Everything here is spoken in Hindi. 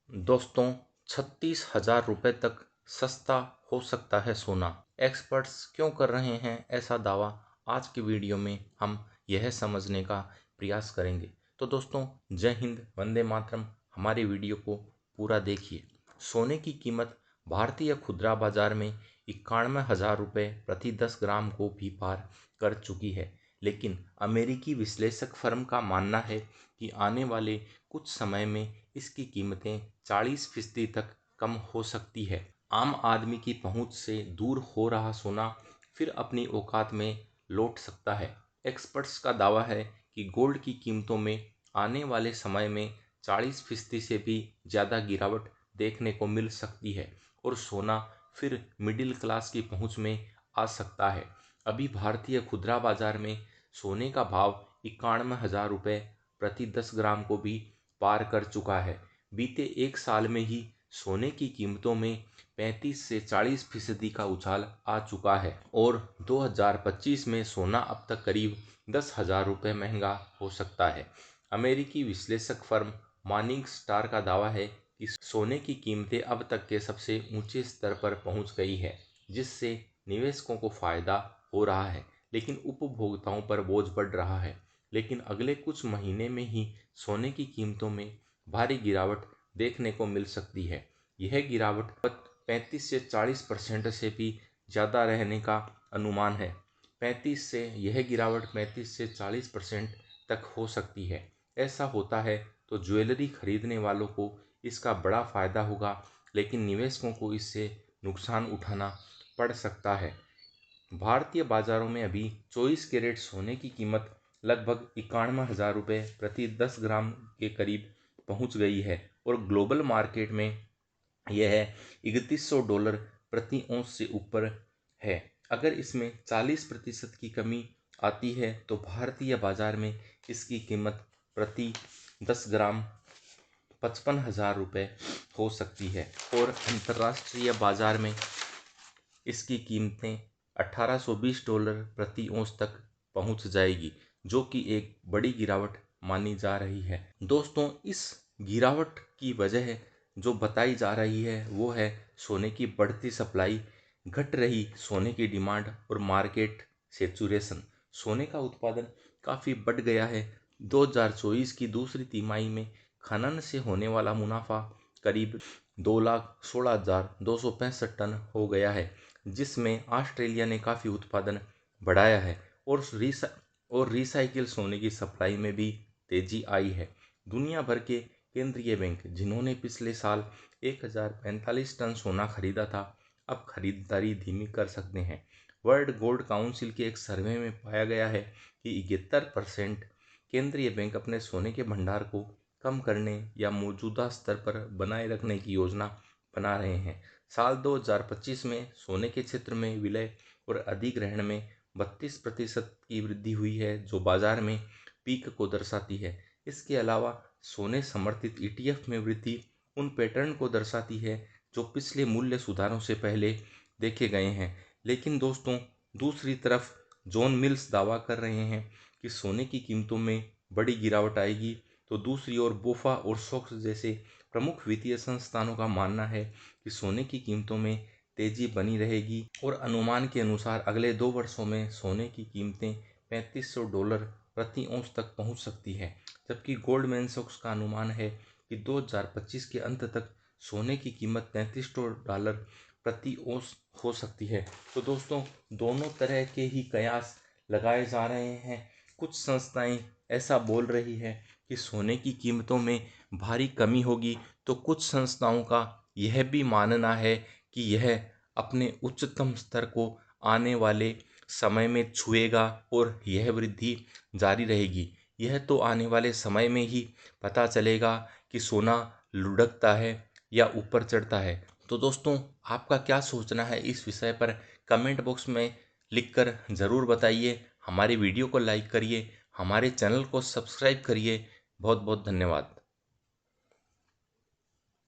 दोस्तों, 36,000 रुपये तक सस्ता हो सकता है सोना। एक्सपर्ट्स क्यों कर रहे हैं ऐसा दावा? आज की वीडियो में हम यह समझने का प्रयास करेंगे। तो दोस्तों, जय हिंद, वंदे मातरम। हमारे वीडियो को पूरा देखिए। सोने की कीमत भारतीय खुदरा बाजार में 91,000 रुपये प्रति 10 ग्राम को भी पार कर चुकी है। लेकिन अमेरिकी विश्लेषक फर्म का मानना है कि आने वाले कुछ समय में इसकी कीमतें 40% तक कम हो सकती है। आम आदमी की पहुंच से दूर हो रहा सोना फिर अपनी औकात में लौट सकता है। एक्सपर्ट्स का दावा है कि गोल्ड की कीमतों में आने वाले समय में 40% से भी ज़्यादा गिरावट देखने को मिल सकती है और सोना फिर मिडिल क्लास की पहुंच में आ सकता है। अभी भारतीय खुदरा बाजार में सोने का भाव 91,000 रुपये प्रति 10 ग्राम को भी पार कर चुका है। बीते एक साल में ही सोने की कीमतों में 35 से 40% का उछाल आ चुका है और 2025 में सोना अब तक करीब 10,000 रुपये महंगा हो सकता है। अमेरिकी विश्लेषक फर्म मॉर्निंग स्टार का दावा है कि सोने की कीमतें अब तक के सबसे ऊंचे स्तर पर पहुंच गई है, जिससे निवेशकों को फायदा हो रहा है, लेकिन उपभोक्ताओं पर बोझ बढ़ रहा है। लेकिन अगले कुछ महीने में ही सोने की कीमतों में भारी गिरावट देखने को मिल सकती है। यह गिरावट 35 से 40% से भी ज़्यादा रहने का अनुमान है। 35 से 40% तक हो सकती है। ऐसा होता है तो ज्वेलरी खरीदने वालों को इसका बड़ा फायदा होगा, लेकिन निवेशकों को इससे नुकसान उठाना पड़ सकता है। भारतीय बाजारों में अभी 24 कैरेट सोने की कीमत लगभग 91,000 रुपये प्रति 10 ग्राम के करीब पहुंच गई है और ग्लोबल मार्केट में यह $3100 प्रति औंस से ऊपर है। अगर इसमें 40% की कमी आती है तो भारतीय बाजार में इसकी कीमत प्रति 10 ग्राम 55,000 रुपये हो सकती है और अंतर्राष्ट्रीय बाजार में इसकी कीमतें $1820 प्रति औंस तक पहुंच जाएगी, जो कि एक बड़ी गिरावट मानी जा रही है। दोस्तों, इस गिरावट की वजह जो बताई जा रही है वो है सोने की बढ़ती सप्लाई, घट रही सोने की डिमांड और मार्केट सेचुरेशन। सोने का उत्पादन काफ़ी बढ़ गया है। 2024 की दूसरी तिमाही में खनन से होने वाला मुनाफा करीब 2,16,265 टन हो गया है, जिसमें ऑस्ट्रेलिया ने काफ़ी उत्पादन बढ़ाया है और रिसाइकिल सोने की सप्लाई में भी तेजी आई है। दुनिया भर के केंद्रीय बैंक जिन्होंने पिछले साल 1,045 टन सोना खरीदा था, अब खरीदारी धीमी कर सकते हैं। वर्ल्ड गोल्ड काउंसिल के एक सर्वे में पाया गया है कि 71% केंद्रीय बैंक अपने सोने के भंडार को कम करने या मौजूदा स्तर पर बनाए रखने की योजना बना रहे हैं। साल 2025 में सोने के क्षेत्र में विलय और अधिग्रहण में 32% की वृद्धि हुई है, जो बाजार में पीक को दर्शाती है। इसके अलावा सोने समर्थित ETF में वृद्धि उन पैटर्न को दर्शाती है जो पिछले मूल्य सुधारों से पहले देखे गए हैं। लेकिन दोस्तों, दूसरी तरफ जॉन मिल्स दावा कर रहे हैं कि सोने की कीमतों में बड़ी गिरावट आएगी, तो दूसरी ओर बोफा और सॉक्स जैसे प्रमुख वित्तीय संस्थानों का मानना है कि सोने की कीमतों में तेजी बनी रहेगी और अनुमान के अनुसार अगले 2 वर्षों में सोने की कीमतें $3500 प्रति औंस तक पहुंच सकती है। जबकि गोल्डमैन सॉक्स का अनुमान है कि 2025 के अंत तक सोने की कीमत $3300 प्रति औंस हो सकती है। तो दोस्तों, दोनों तरह के ही कयास लगाए जा रहे हैं। कुछ संस्थाएं ऐसा बोल रही है कि सोने की कीमतों में भारी कमी होगी, तो कुछ संस्थाओं का यह भी मानना है कि यह अपने उच्चतम स्तर को आने वाले समय में छुएगा और यह वृद्धि जारी रहेगी। यह तो आने वाले समय में ही पता चलेगा कि सोना लुढ़कता है या ऊपर चढ़ता है। तो दोस्तों, आपका क्या सोचना है इस विषय पर? कमेंट बॉक्स में लिखकर ज़रूर बताइए। हमारी वीडियो को लाइक करिए, हमारे चैनल को सब्सक्राइब करिए। बहुत बहुत धन्यवाद।